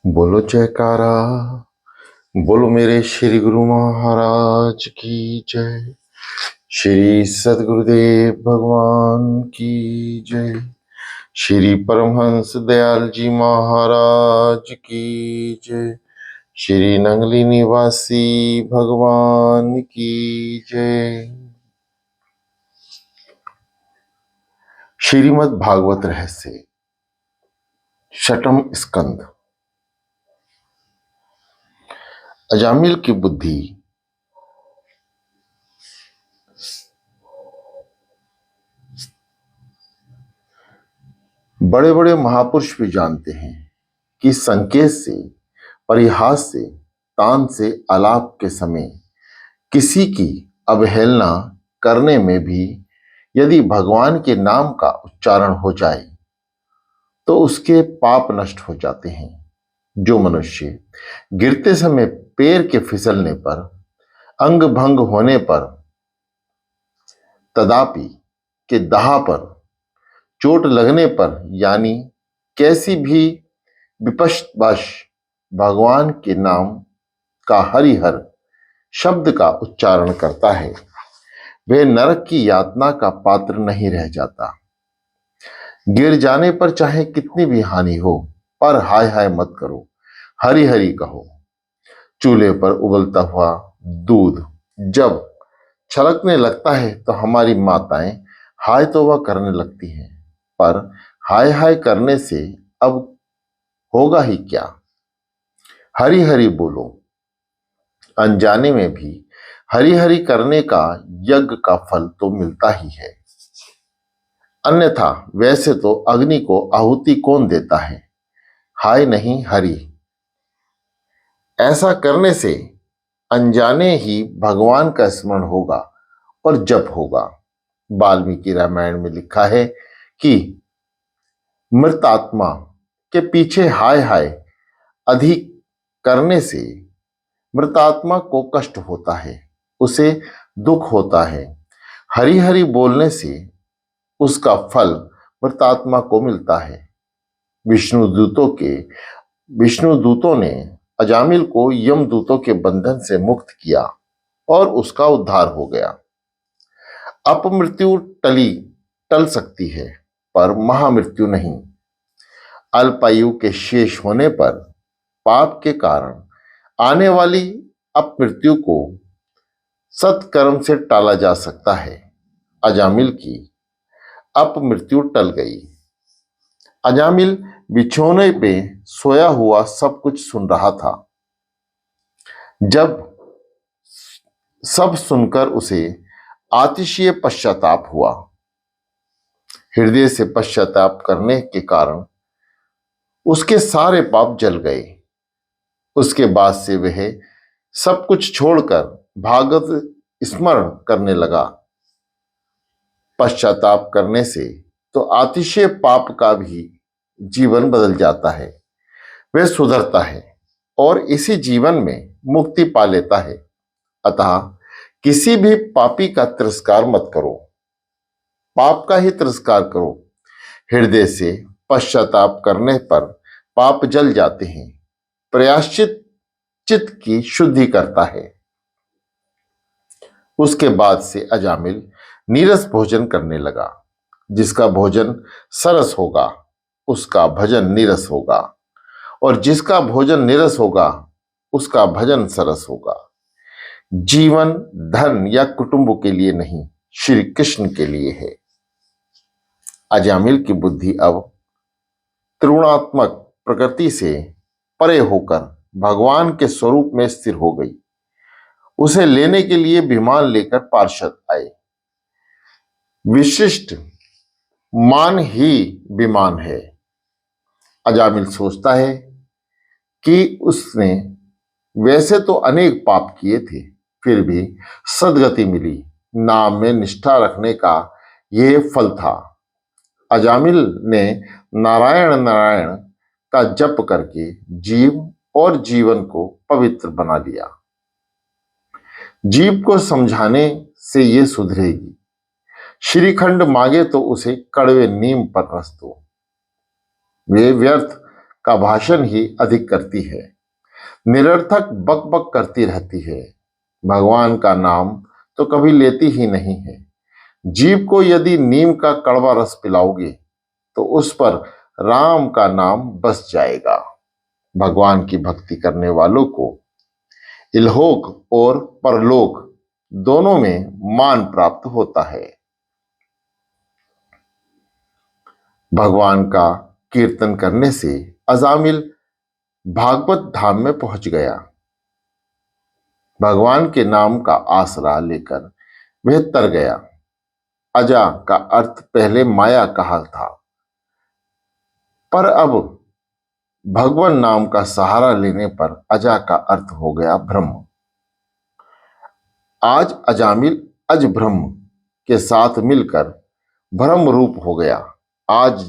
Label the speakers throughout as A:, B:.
A: बोलो जयकारा। बोलो मेरे श्री गुरु महाराज की जय। श्री सद्गुरुदेव भगवान की जय। श्री परमहंस दयाल जी महाराज की जय। श्री नंगली निवासी भगवान की जय। श्रीमद् भागवत रहस्य छठम स्कंद। अजामिल की बुद्धि बड़े बड़े महापुरुष भी जानते हैं कि संकेत से, परिहास से, तान से आलाप के समय किसी की अवहेलना करने में भी यदि भगवान के नाम का उच्चारण हो जाए तो उसके पाप नष्ट हो जाते हैं। जो मनुष्य गिरते समय पैर के फिसलने पर, अंग भंग होने पर, तदापि के दाह पर, चोट लगने पर, यानी कैसी भी विपश्चिवश भगवान के नाम का हरिहर शब्द का उच्चारण करता है, वह नरक की यातना का पात्र नहीं रह जाता। गिर जाने पर चाहे कितनी भी हानि हो, पर हाय हाय मत करो, हरि हरि कहो। चूल्हे पर उबलता हुआ दूध जब छलकने लगता है तो हमारी माताएं हाय तौबा करने लगती हैं, पर हाय हाय करने से अब होगा ही क्या। हरि हरि बोलो। अनजाने में भी हरि हरि करने का यज्ञ का फल तो मिलता ही है, अन्यथा वैसे तो अग्नि को आहुति कौन देता है। हाय नहीं हरि। ऐसा करने से अनजाने ही भगवान का स्मरण होगा और जप होगा। वाल्मीकि रामायण में लिखा है कि मृत आत्मा के पीछे हाय हाय अधिक करने से मृतात्मा को कष्ट होता है, उसे दुख होता है। हरि हरि बोलने से उसका फल मृतात्मा को मिलता है। विष्णु दूतों ने अजामिल को यमदूतों के बंधन से मुक्त किया और उसका उद्धार हो गया। अपमृत्यु टल सकती है, पर महामृत्यु नहीं। अल्पायु के शेष होने पर पाप के कारण आने वाली अपमृत्यु को सत्कर्म से टाला जा सकता है। अजामिल की अपमृत्यु टल गई। अजामिल बिछौने पे सोया हुआ सब कुछ सुन रहा था। जब सब सुनकर उसे अतिशय पश्चाताप हुआ। हृदय से पश्चाताप करने के कारण उसके सारे पाप जल गए। उसके बाद से वह सब कुछ छोड़कर भागवत स्मरण करने लगा। पश्चाताप करने से तो अतिशय पाप का भी जीवन बदल जाता है, वह सुधरता है और इसी जीवन में मुक्ति पा लेता है। अतः किसी भी पापी का तिरस्कार मत करो, पाप का ही तिरस्कार करो। हृदय से पश्चाताप करने पर पाप जल जाते हैं। प्रायश्चित चित्त की शुद्धि करता है। उसके बाद से अजामिल नीरस भोजन करने लगा। जिसका भोजन सरस होगा उसका भजन नीरस होगा, और जिसका भोजन नीरस होगा उसका भजन सरस होगा। जीवन धन या कुटुंब के लिए नहीं, श्री कृष्ण के लिए है। अजामिल की बुद्धि अब त्रिगुणात्मक प्रकृति से परे होकर भगवान के स्वरूप में स्थिर हो गई। उसे लेने के लिए विमान लेकर पार्षद आए। विशिष्ट मान ही विमान है। अजामिल सोचता है कि उसने वैसे तो अनेक पाप किए थे, फिर भी सद्गति मिली। नाम में निष्ठा रखने का यह फल था। अजामिल ने नारायण नारायण का जप करके जीव और जीवन को पवित्र बना लिया। जीव को समझाने से ये सुधरेगी। श्रीखंड मांगे तो उसे कड़वे नीम पर रस दो। वे व्यर्थ का भाषण ही अधिक करती है, निरर्थक बक बक करती रहती है, भगवान का नाम तो कभी लेती ही नहीं है। जीव को यदि नीम का कड़वा रस पिलाओगे तो उस पर राम का नाम बस जाएगा। भगवान की भक्ति करने वालों को इहलोक और परलोक दोनों में मान प्राप्त होता है। भगवान का कीर्तन करने से अजामिल भागवत धाम में पहुंच गया। भगवान के नाम का आसरा लेकर वह तर गया। अजा का अर्थ पहले माया कहा था, पर अब भगवान नाम का सहारा लेने पर अजा का अर्थ हो गया ब्रह्म। आज अजामिल अज ब्रह्म के साथ मिलकर ब्रह्म रूप हो गया। आज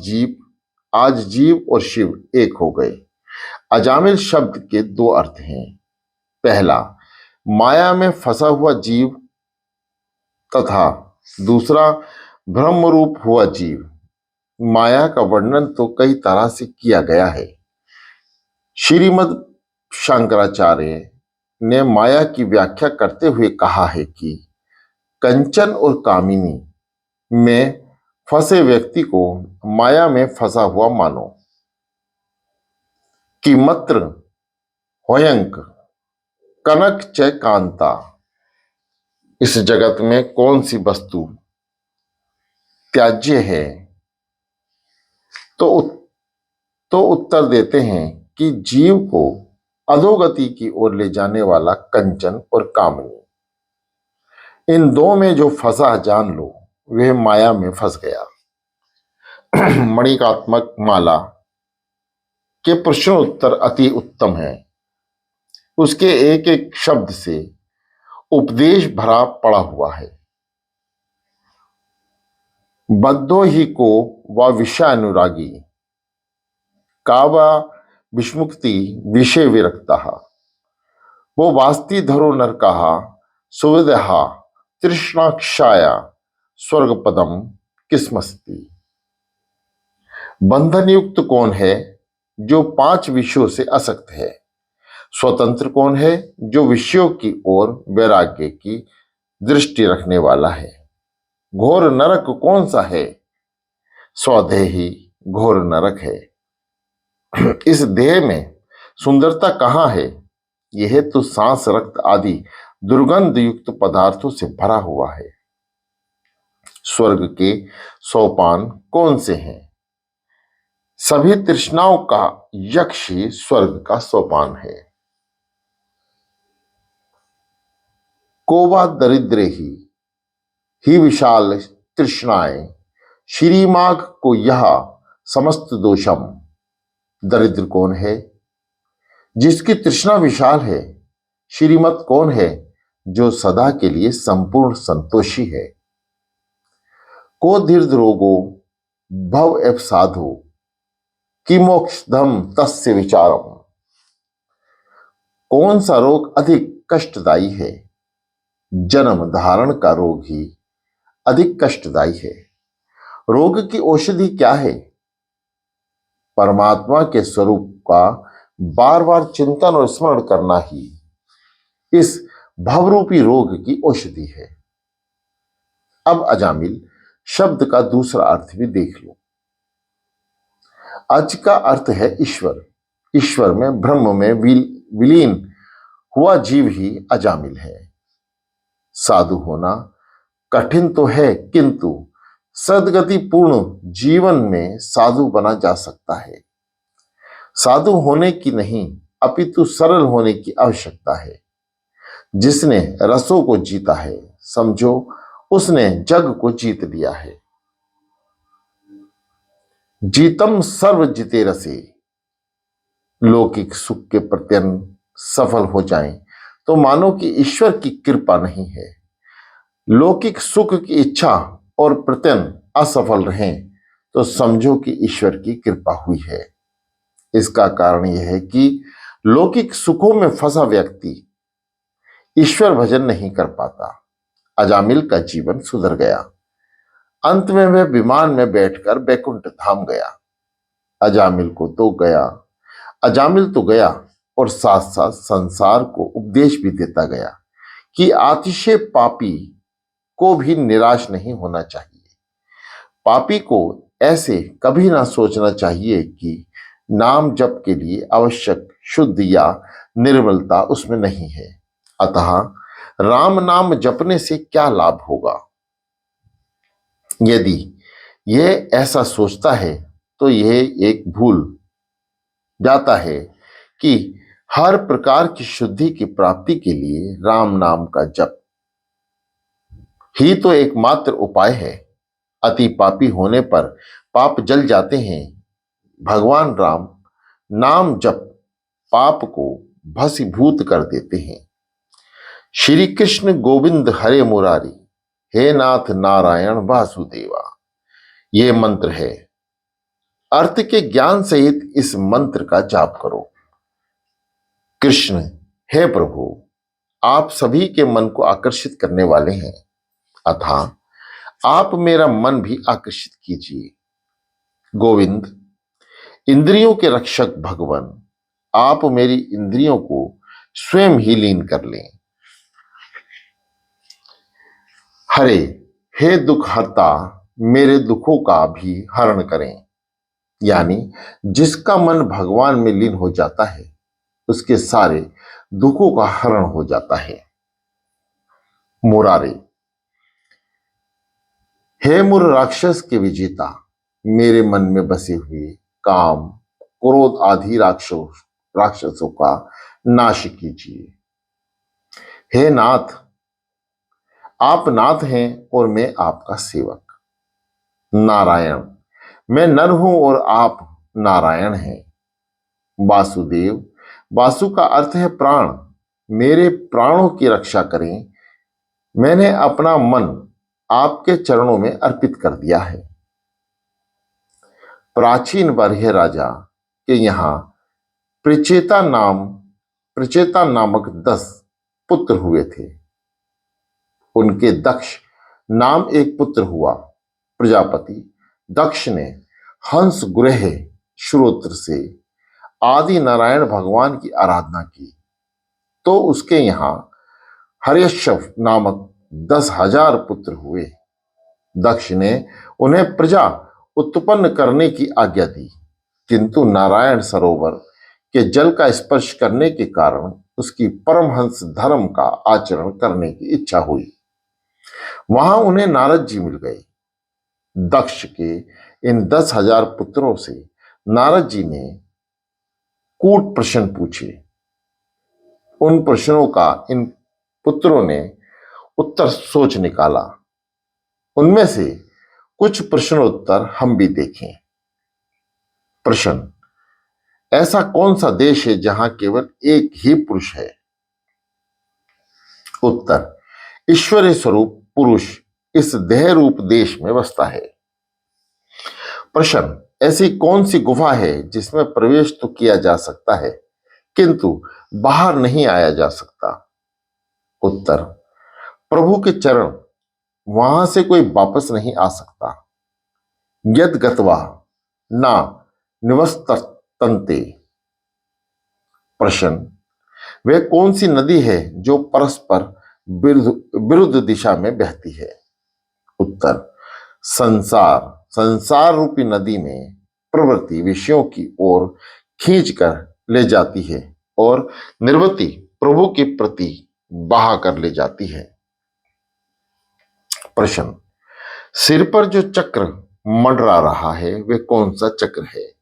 A: जीव और शिव एक हो गए। अजामिल शब्द के दो अर्थ हैं। पहला, माया में फंसा हुआ जीव, तथा दूसरा, ब्रह्म रूप हुआ जीव। माया का वर्णन तो कई तरह से किया गया है। श्रीमद् शंकराचार्य ने माया की व्याख्या करते हुए कहा है कि कंचन और कामिनी में फंसे व्यक्ति को माया में फंसा हुआ मानो। कि मत्र होयंक कनक च कांता, इस जगत में कौन सी वस्तु त्याज्य है? तो उत्तर देते हैं कि जीव को अधोगति की ओर ले जाने वाला कंचन और कामनी। इन दो में जो फंसा जान लो वह माया में फंस गया। मणिकात्मक माला के प्रश्नोत्तर अति उत्तम है। उसके एक एक शब्द से उपदेश भरा पड़ा हुआ है। बद्धो ही को व विषयानुरागी कावा विस्मुक्ति विषय विरक्ता, वो वास्ति धरो नर कहा सुविधा तृष्णाक्षाया स्वर्ग पदम किस्मस्ति। बंधन युक्त कौन है जो 5 विषयों से असक्त है? स्वतंत्र कौन है जो विषयों की ओर वैराग्य की दृष्टि रखने वाला है? घोर नरक कौन सा है? स्वदेही घोर नरक है। इस देह में सुंदरता कहाँ है? यह तो सांस, रक्त आदि दुर्गंध युक्त पदार्थों से भरा हुआ है। स्वर्ग के सोपान कौन से हैं? सभी तृष्णाओं का यक्ष ही स्वर्ग का सोपान है। कोवा दरिद्र ही विशाल तृष्णाएं, श्रीमाघ को यह समस्त दोषम। दरिद्र कौन है? जिसकी तृष्णा विशाल है। श्रीमत कौन है? जो सदा के लिए संपूर्ण संतोषी है। को दीर्घ रोगो भव एव साधु कि मोक्षधम तस्य विचारम। कौन सा रोग अधिक कष्टदायी है? जन्म धारण का रोग ही अधिक कष्टदायी है। रोग की औषधि क्या है? परमात्मा के स्वरूप का बार बार चिंतन और स्मरण करना ही इस भवरूपी रोग की औषधि है। अब अजामिल शब्द का दूसरा अर्थ भी देख लो। अज का अर्थ है ईश्वर। ईश्वर में, ब्रह्म में विलीन हुआ जीव ही अजामिल है। साधु होना कठिन तो है, किंतु सद्गति पूर्ण जीवन में साधु बना जा सकता है। साधु होने की नहीं अपितु सरल होने की आवश्यकता है। जिसने रसों को जीता है, समझो उसने जग को जीत लिया है। जीतम सर्व जिते रसे। लौकिक सुख के प्रत्यन सफल हो जाएं तो मानो कि ईश्वर की कृपा नहीं है। लौकिक सुख की इच्छा और प्रत्यन असफल रहें तो समझो कि ईश्वर की कृपा हुई है। इसका कारण यह है कि लौकिक सुखों में फंसा व्यक्ति ईश्वर भजन नहीं कर पाता। अजामिल का जीवन सुधर गया। अंत में वह विमान में बैठकर बैकुंठ धाम गया। अजामिल को तो गया, अजामिल तो गया और साथ साथ संसार को उपदेश भी देता गया कि आतिशे पापी को भी निराश नहीं होना चाहिए। पापी को ऐसे कभी ना सोचना चाहिए कि नाम जप के लिए आवश्यक शुद्ध या निर्मलता उसमें नहीं है। अतः राम नाम जपने से क्या लाभ होगा? यदि यह ऐसा सोचता है तो यह एक भूल जाता है कि हर प्रकार की शुद्धि की प्राप्ति के लिए राम नाम का जप ही तो एकमात्र उपाय है। अति पापी होने पर पाप जल जाते हैं। भगवान राम नाम जप पाप को भस्मीभूत कर देते हैं। श्री कृष्ण गोविंद हरे मुरारी, हे नाथ नारायण वासुदेवा, ये मंत्र है। अर्थ के ज्ञान सहित इस मंत्र का जाप करो। कृष्ण, हे प्रभु, आप सभी के मन को आकर्षित करने वाले हैं, अतः आप मेरा मन भी आकर्षित कीजिए। गोविंद, इंद्रियों के रक्षक भगवान, आप मेरी इंद्रियों को स्वयं ही लीन कर लें। हरे, हे दुख हरता, मेरे दुखों का भी हरण करें। यानी जिसका मन भगवान में लीन हो जाता है उसके सारे दुखों का हरण हो जाता है। मुरारे, हे मुर राक्षस के विजेता, मेरे मन में बसे हुए काम क्रोध आदि राक्षसों का नाश कीजिए। हे नाथ, आप नाथ हैं और मैं आपका सेवक। नारायण, मैं नर हूं और आप नारायण हैं। वासुदेव, वासु का अर्थ है प्राण, मेरे प्राणों की रक्षा करें। मैंने अपना मन आपके चरणों में अर्पित कर दिया है। प्राचीन बरहे राजा के यहाँ प्रचेता नामक 10 पुत्र हुए थे। उनके दक्ष नाम एक पुत्र हुआ। प्रजापति दक्ष ने हंस गुरेह श्रोत्र से आदि नारायण भगवान की आराधना की तो उसके यहाँ हर्यश्व नामक 10,000 पुत्र हुए। दक्ष ने उन्हें प्रजा उत्पन्न करने की आज्ञा दी, किंतु नारायण सरोवर के जल का स्पर्श करने के कारण उसकी परमहंस धर्म का आचरण करने की इच्छा हुई। वहां उन्हें नारद जी मिल गए। दक्ष के इन 10,000 पुत्रों से नारद जी ने कूट प्रश्न पूछे। उन प्रश्नों का इन पुत्रों ने उत्तर सोच निकाला। उनमें से कुछ प्रश्नोत्तर हम भी देखें। प्रश्न, ऐसा कौन सा देश है जहां केवल एक ही पुरुष है? उत्तर, ईश्वरीय स्वरूप पुरुष इस देह रूप देश में बसता है। प्रश्न, ऐसी कौन सी गुफा है जिसमें प्रवेश तो किया जा सकता है किंतु बाहर नहीं आया जा सकता? उत्तर, प्रभु के चरण, वहां से कोई वापस नहीं आ सकता। यद गत्वा ना निवस्तन्ते। प्रश्न, वह कौन सी नदी है जो परस्पर विरुद्ध दिशा में बहती है? उत्तर, संसार रूपी नदी में प्रवृत्ति विषयों की ओर खींच कर ले जाती है और निर्वृत्ति प्रभु के प्रति बहा कर ले जाती है। प्रश्न, सिर पर जो चक्र मंडरा रहा है वह कौन सा चक्र है,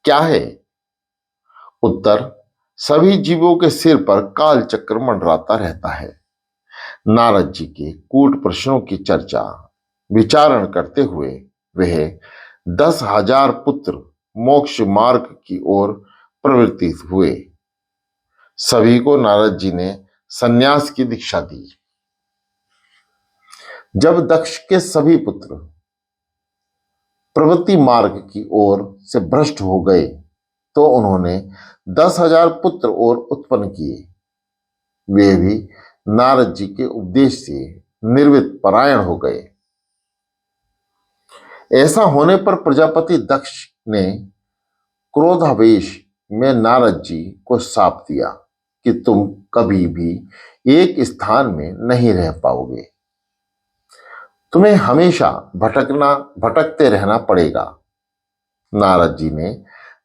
A: क्या है? उत्तर, सभी जीवों के सिर पर काल चक्र मंडराता रहता है। नारद जी के कूट प्रश्नों की चर्चा विचारण करते हुए वह 10,000 पुत्र मोक्ष मार्ग की ओर प्रवृत्ति हुए। सभी को नारद जी ने सन्यास की दीक्षा दी। जब दक्ष के सभी पुत्र प्रवृत्ति मार्ग की ओर से भ्रष्ट हो गए तो उन्होंने 10,000 पुत्र और उत्पन्न किए। वे भी नारद जी के उपदेश से निर्वित परायण हो गए। ऐसा होने पर प्रजापति दक्ष ने क्रोधावेश मैं नारद जी को शाप दिया कि तुम कभी भी एक स्थान में नहीं रह पाओगे, तुम्हें हमेशा भटकते रहना पड़ेगा। नारद जी ने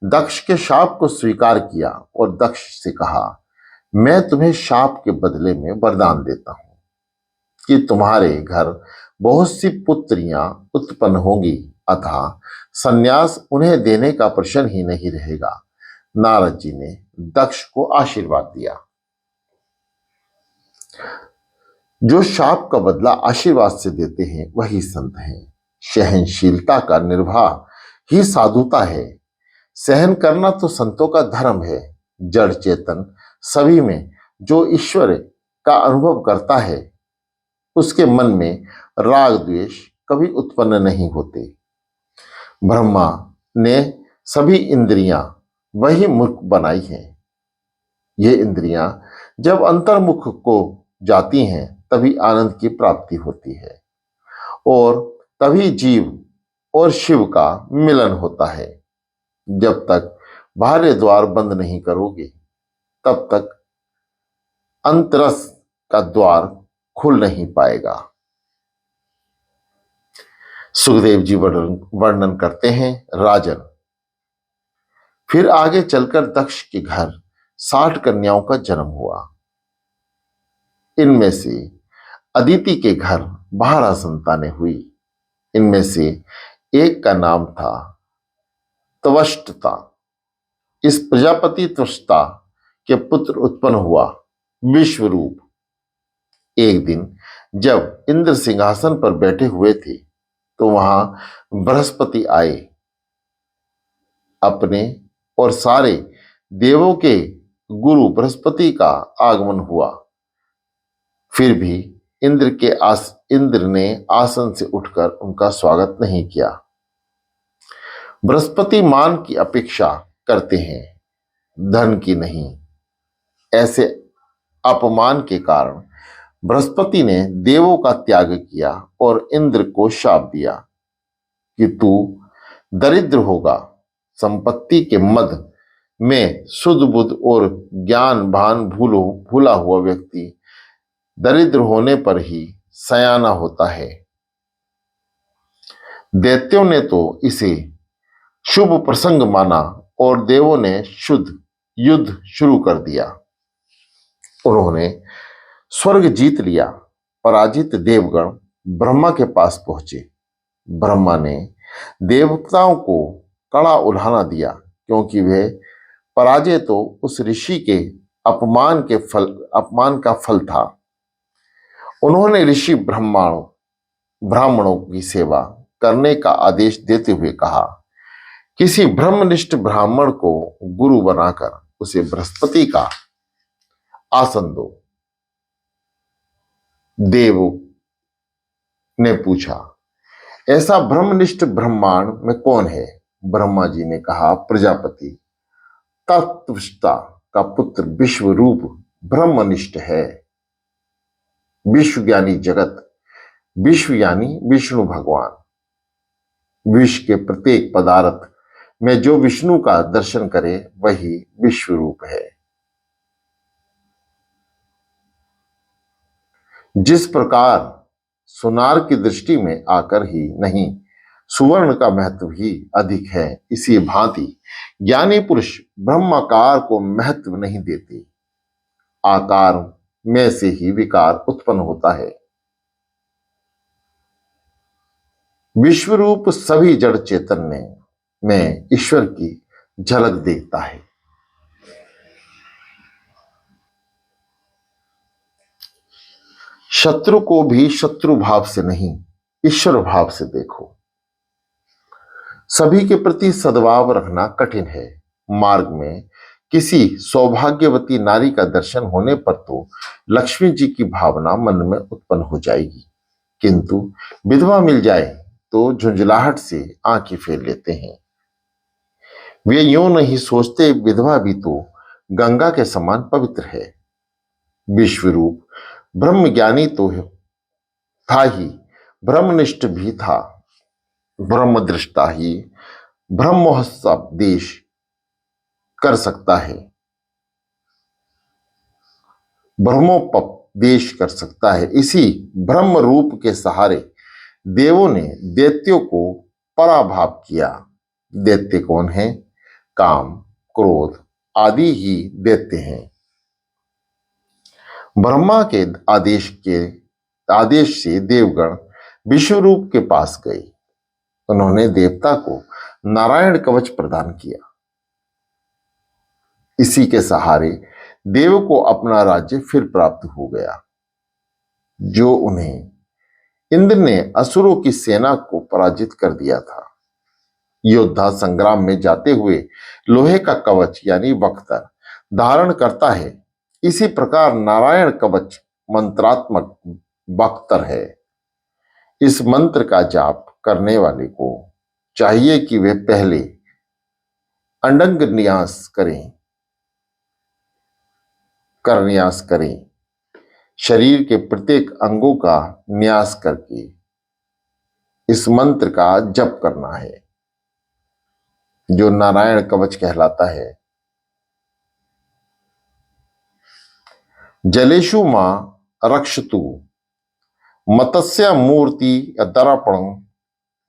A: दक्ष के शाप को स्वीकार किया और दक्ष से कहा, मैं तुम्हें शाप के बदले में वरदान देता हूं कि तुम्हारे घर बहुत सी पुत्रियां उत्पन्न होंगी, अतः संन्यास उन्हें देने का प्रश्न ही नहीं रहेगा। नारद जी ने दक्ष को आशीर्वाद दिया। जो शाप का बदला आशीर्वाद से देते हैं वही संत हैं। सहनशीलता का निर्वाह ही साधुता है। सहन करना तो संतों का धर्म है। जड़ चेतन सभी में जो ईश्वर का अनुभव करता है उसके मन में राग द्वेष कभी उत्पन्न नहीं होते। ब्रह्मा ने सभी इंद्रियां वही मुख बनाई हैं। ये इंद्रियां जब अंतर्मुख को जाती हैं तभी आनंद की प्राप्ति होती है और तभी जीव और शिव का मिलन होता है। जब तक बाहरी द्वार बंद नहीं करोगे तब तक अंतरस का द्वार खुल नहीं पाएगा। सुखदेव जी वर्णन करते हैं, राजन, फिर आगे चलकर दक्ष के घर 60 कन्याओं का जन्म हुआ। इनमें से अदिति के घर 12 संतानें हुई। इनमें से एक का नाम था त्वष्टा। इस प्रजापति त्वष्टा के पुत्र उत्पन्न हुआ विश्वरूप। एक दिन जब इंद्र सिंहासन पर बैठे हुए थे तो वहां बृहस्पति आए। अपने और सारे देवों के गुरु बृहस्पति का आगमन हुआ। फिर भी इंद्र ने आसन से उठकर उनका स्वागत नहीं किया। बृहस्पति मान की अपेक्षा करते हैं, धन की नहीं। ऐसे अपमान के कारण बृहस्पति ने देवों का त्याग किया और इंद्र को शाप दिया कि तू दरिद्र होगा। संपत्ति के मद में शुद्ध बुद्ध और ज्ञान भान भूला हुआ व्यक्ति दरिद्र होने पर ही सयाना होता है। दैत्यों ने तो इसे शुभ प्रसंग माना और देवों ने शुद्ध युद्ध शुरू कर दिया। उन्होंने स्वर्ग जीत लिया। पराजित देवगण ब्रह्मा के पास पहुंचे। ब्रह्मा ने देवताओं को कड़ा उल्हाना दिया क्योंकि वे पराजय तो उस ऋषि के अपमान का फल था। उन्होंने ऋषि ब्राह्मणों की सेवा करने का आदेश देते हुए कहा, किसी ब्रह्मनिष्ठ ब्राह्मण को गुरु बनाकर उसे बृहस्पति का आसन दो। देव ने पूछा, ऐसा ब्रह्मनिष्ठ ब्रह्मांड में कौन है? ब्रह्मा जी ने कहा, प्रजापति तत्वष्टा का पुत्र विश्वरूप ब्रह्मनिष्ठ है। विश्व ज्ञानी जगत, विश्व यानी विष्णु भगवान। विश्व के प्रत्येक पदार्थ में जो विष्णु का दर्शन करे वही विश्व रूप है। जिस प्रकार सुनार की दृष्टि में आकर ही नहीं, सुवर्ण का महत्व ही अधिक है, इसी भांति ज्ञानी पुरुष ब्रह्माकार को महत्व नहीं देते। आकार में से ही विकार उत्पन्न होता है। विश्वरूप सभी जड़ चेतन में ईश्वर की झलक देखता है। शत्रु को भी शत्रु भाव से नहीं, ईश्वर भाव से देखो। सभी के प्रति सद्भाव रखना कठिन है। मार्ग में किसी सौभाग्यवती नारी का दर्शन होने पर तो लक्ष्मी जी की भावना मन में उत्पन्न हो जाएगी, किंतु विधवा मिल जाए तो झुंझलाहट से आंखें फेर लेते हैं। वे यूं नहीं सोचते, विधवा भी तो गंगा के समान पवित्र है। विश्वरूप ब्रह्मज्ञानी तो था ही, ब्रह्मनिष्ठ भी था। ब्रह्मदृष्टा ही ब्रह्मोत्सव देश कर सकता है, ब्रह्मोपदेश कर सकता है। इसी ब्रह्म रूप के सहारे देवों ने दैत्यों को पराभाव किया। दैत्य कौन है? काम, क्रोध आदि ही दैत्य हैं। ब्रह्मा के आदेश से देवगण विश्वरूप के पास गए। उन्होंने देवता को नारायण कवच प्रदान किया। इसी के सहारे देव को अपना राज्य फिर प्राप्त हो गया, जो उन्हें इंद्र ने असुरों की सेना को पराजित कर दिया था। योद्धा संग्राम में जाते हुए लोहे का कवच यानी बख्तर धारण करता है। इसी प्रकार नारायण कवच मंत्रात्मक बख्तर है। इस मंत्र का जाप करने वाले को चाहिए कि वे पहले अंडंग न्यास करें। शरीर के प्रत्येक अंगों का न्यास करके इस मंत्र का जप करना है, जो नारायण कवच कहलाता है। जलेषु मां रक्षतु मत्स्य मूर्ति दर्पण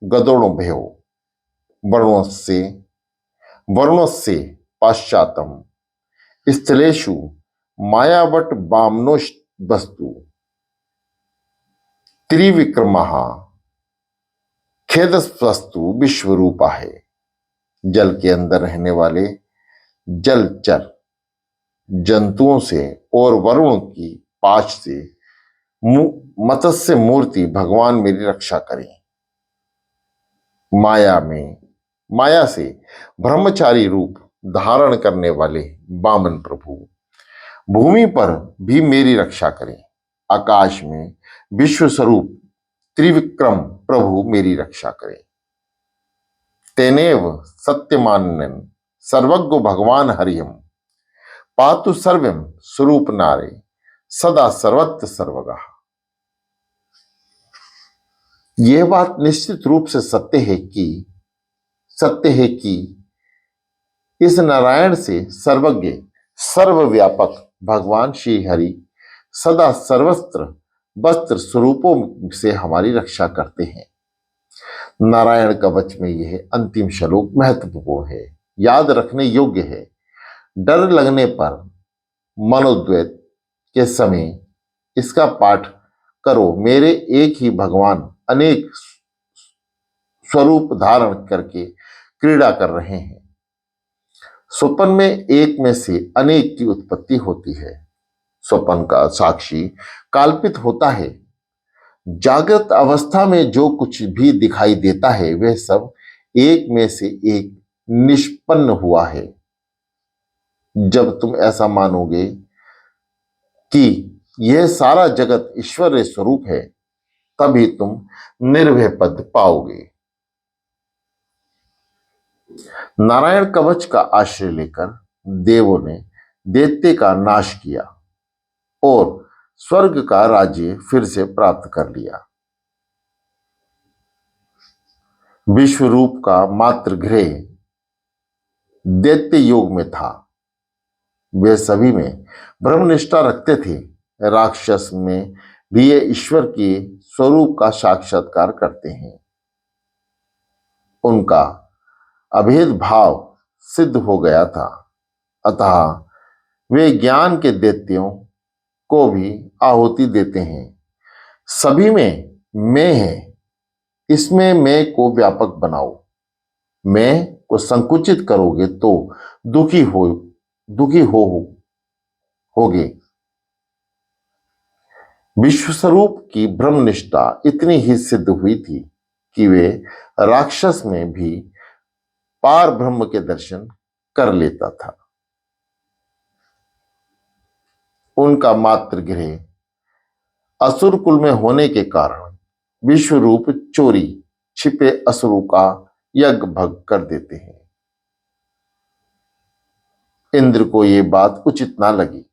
A: गदोड़ भयो वर्णस्य पाश्चातम स्थलेषु मायावट बामनोष वस्तु त्रिविक्रमः खेदस्वस्तु विश्वरूपा है। जल के अंदर रहने वाले जलचर जंतुओं से और वरुण की पाश से मत्स्य मूर्ति भगवान मेरी रक्षा करें। माया से ब्रह्मचारी रूप धारण करने वाले वामन प्रभु भूमि पर भी मेरी रक्षा करें। आकाश में विश्व स्वरूप त्रिविक्रम प्रभु मेरी रक्षा करें। तेनेव सत्यमानन सर्वज्ञ भगवान हरियम पातु सर्वम स्वरूप नारे सदा सर्वत्र सर्वगा। यह बात निश्चित रूप से सत्य है कि इस नारायण से सर्वज्ञ सर्वव्यापक भगवान श्री हरि सदा सर्वत्र वस्त्र स्वरूपों से हमारी रक्षा करते हैं। नारायण कवच में यह अंतिम श्लोक महत्वपूर्ण है, याद रखने योग्य है। डर लगने पर मनोद्वैत के समय इसका पाठ करो। मेरे एक ही भगवान अनेक स्वरूप धारण करके क्रीड़ा कर रहे हैं। स्वप्न में एक में से अनेक की उत्पत्ति होती है। स्वप्न का साक्षी काल्पित होता है। जागृत अवस्था में जो कुछ भी दिखाई देता है वह सब एक में से एक निष्पन्न हुआ है। जब तुम ऐसा मानोगे कि यह सारा जगत ईश्वरीय स्वरूप है, तभी तुम निर्भय पद पाओगे। नारायण कवच का आश्रय लेकर देवों ने दैत्य का नाश किया और स्वर्ग का राज्य फिर से प्राप्त कर लिया। विश्वरूप का मात्र गृह दैत्य योग में था। वे सभी में ब्रह्मनिष्ठा रखते थे। राक्षस में भी ये ईश्वर के स्वरूप का साक्षात्कार करते हैं। उनका अभेद भाव सिद्ध हो गया था, अतः वे ज्ञान के दैत्यों को भी आहुति देते हैं। सभी में मैं है, इसमें मैं को व्यापक बनाओ। मैं को संकुचित करोगे तो दुखी होगे। विश्वस्वरूप की ब्रह्मनिष्ठा इतनी ही सिद्ध हुई थी कि वे राक्षस में भी पार ब्रह्म के दर्शन कर लेता था। उनका मात्र गृह असुर कुल में होने के कारण विश्वरूप चोरी छिपे असुरों का यज्ञ भंग कर देते हैं। इंद्र को ये बात उचित ना लगी।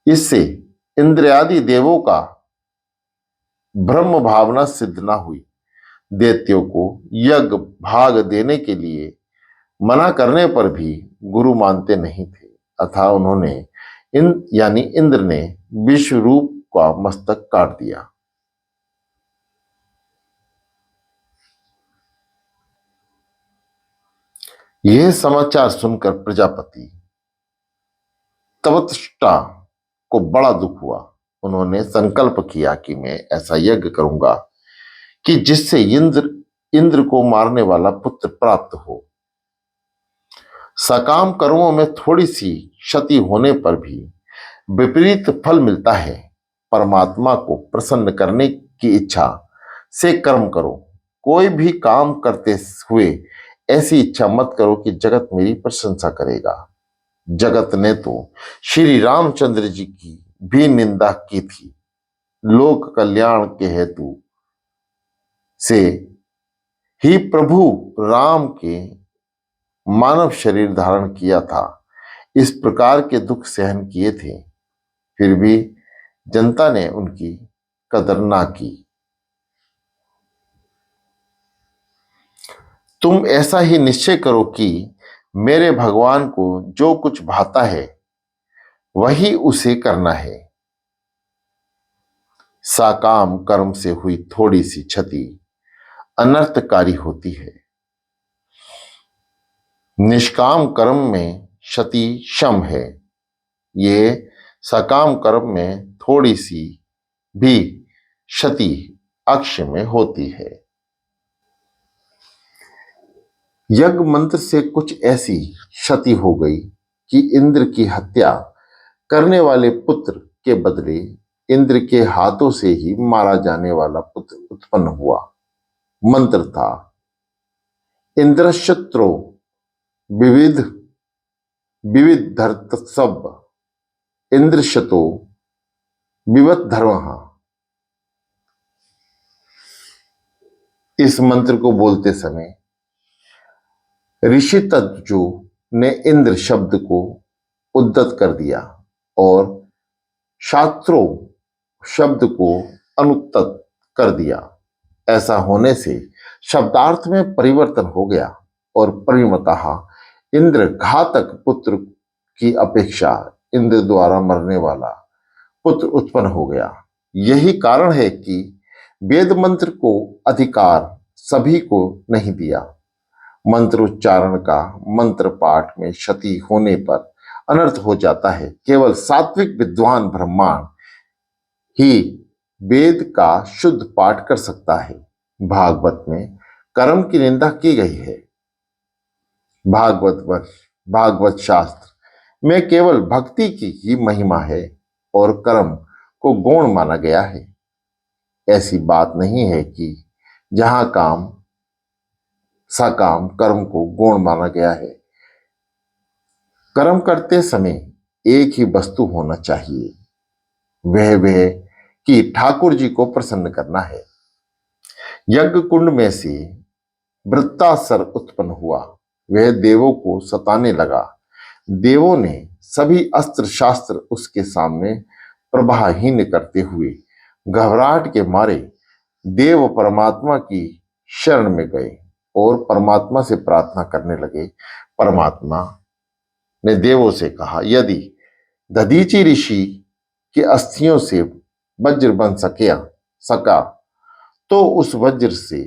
A: इससे इंद्र आदि देवों का ब्रह्म भावना सिद्ध ना हुई। दैत्यों को यज्ञ भाग देने के लिए मना करने पर भी गुरु मानते नहीं थे। अतः उन्होंने इंद्र ने विश्वरूप का मस्तक काट दिया। यह समाचार सुनकर प्रजापति तवत्ष्टा को बड़ा दुख हुआ। उन्होंने संकल्प किया कि मैं ऐसा यज्ञ करूंगा कि जिससे इंद्र को मारने वाला पुत्र प्राप्त हो। सकाम कर्मों में थोड़ी सी क्षति होने पर भी विपरीत फल मिलता है। परमात्मा को प्रसन्न करने की इच्छा से कर्म करो। कोई भी काम करते हुए ऐसी इच्छा मत करो कि जगत मेरी प्रशंसा करेगा। जगत ने तो श्री रामचंद्र जी की भी निंदा की थी। लोक कल्याण के हेतु से ही प्रभु राम के मानव शरीर धारण किया था। इस प्रकार के दुख सहन किए थे, फिर भी जनता ने उनकी कदर ना की। तुम ऐसा ही निश्चय करो कि मेरे भगवान को जो कुछ भाता है वही उसे करना है। साकाम कर्म से हुई थोड़ी सी क्षति अनर्थकारी होती है। निष्काम कर्म में क्षति क्षम है। ये सकाम कर्म में थोड़ी सी भी क्षति अक्ष में होती है। यज्ञ मंत्र से कुछ ऐसी क्षति हो गई कि इंद्र की हत्या करने वाले पुत्र के बदले इंद्र के हाथों से ही मारा जाने वाला पुत्र उत्पन्न हुआ। मंत्र था, इंद्रशत्रो विविध विविध धर्तसव इंद्रशतो विवत धर्म। इस मंत्र को बोलते समय ऋषि तज्जु ने इंद्र शब्द को उद्धत कर दिया और शास्त्रों शब्द को अनुत्तत कर दिया। ऐसा होने से शब्दार्थ में परिवर्तन हो गया और परिणतः इंद्र घातक पुत्र की अपेक्षा इंद्र द्वारा मरने वाला पुत्र उत्पन्न हो गया। यही कारण है कि वेद मंत्र को अधिकार सभी को नहीं दिया। मंत्र उच्चारण का मंत्र पाठ में क्षति होने पर अनर्थ हो जाता है। केवल सात्विक विद्वान ब्राह्मण ही वेद का शुद्ध पाठ कर सकता है। भागवत में कर्म की निंदा की गई है। भागवत शास्त्र में केवल भक्ति की ही महिमा है और कर्म को गौण माना गया है। ऐसी बात नहीं है कि जहां काम सकाम कर्म को गौण माना गया है। कर्म करते समय एक ही वस्तु होना चाहिए, वह कि ठाकुर जी को प्रसन्न करना है। यज्ञ कुंड में से वृत्तासुर उत्पन्न हुआ। वह देवों को सताने लगा। देवों ने सभी अस्त्र शास्त्र उसके सामने प्रभाहीन करते हुए घबराहट के मारे देव परमात्मा की शरण में गए और परमात्मा से प्रार्थना करने लगे। परमात्मा ने देवों से कहा, यदि दधीचि ऋषि की अस्थियों से वज्र बन सका तो उस वज्र से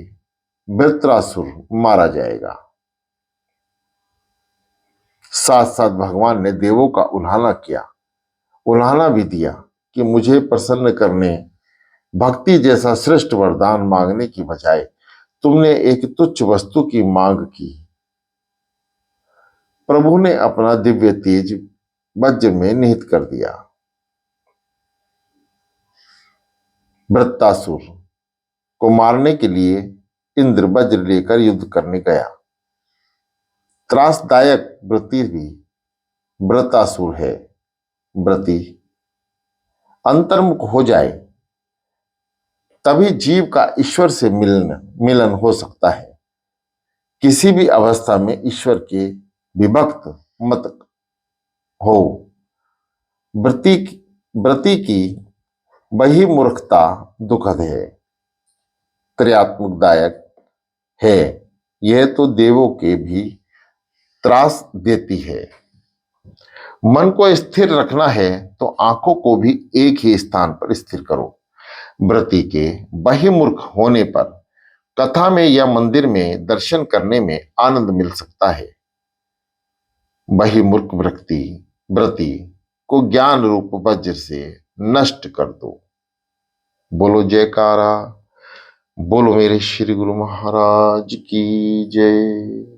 A: वृत्रासुर मारा जाएगा। साथ साथ भगवान ने देवों का उल्हाना भी दिया कि मुझे प्रसन्न करने भक्ति जैसा श्रेष्ठ वरदान मांगने की बजाय तुमने एक तुच्छ वस्तु की मांग की। प्रभु ने अपना दिव्य तेज वज्र में निहित कर दिया। वृत्तासुर को मारने के लिए इंद्र वज्र लेकर युद्ध करने गया। त्रासदायक वृत्ति भी वृत्तासुर है। वृत्ति अंतर्मुख हो जाए तभी जीव का ईश्वर से मिलन हो सकता है। किसी भी अवस्था में ईश्वर के विभक्त मत हो। वृत्ति की वही मूर्खता दुखद है, त्रयात्मकदायक है। यह तो देवों के भी त्रास देती है। मन को स्थिर रखना है तो आंखों को भी एक ही स्थान पर स्थिर करो। व्रती के बहिर्मुख होने पर कथा में या मंदिर में दर्शन करने में आनंद मिल सकता है। बहिर्मुख व्रती को ज्ञान रूप वज्र से नष्ट कर दो। बोलो जयकारा, बोलो मेरे श्री गुरु महाराज की जय।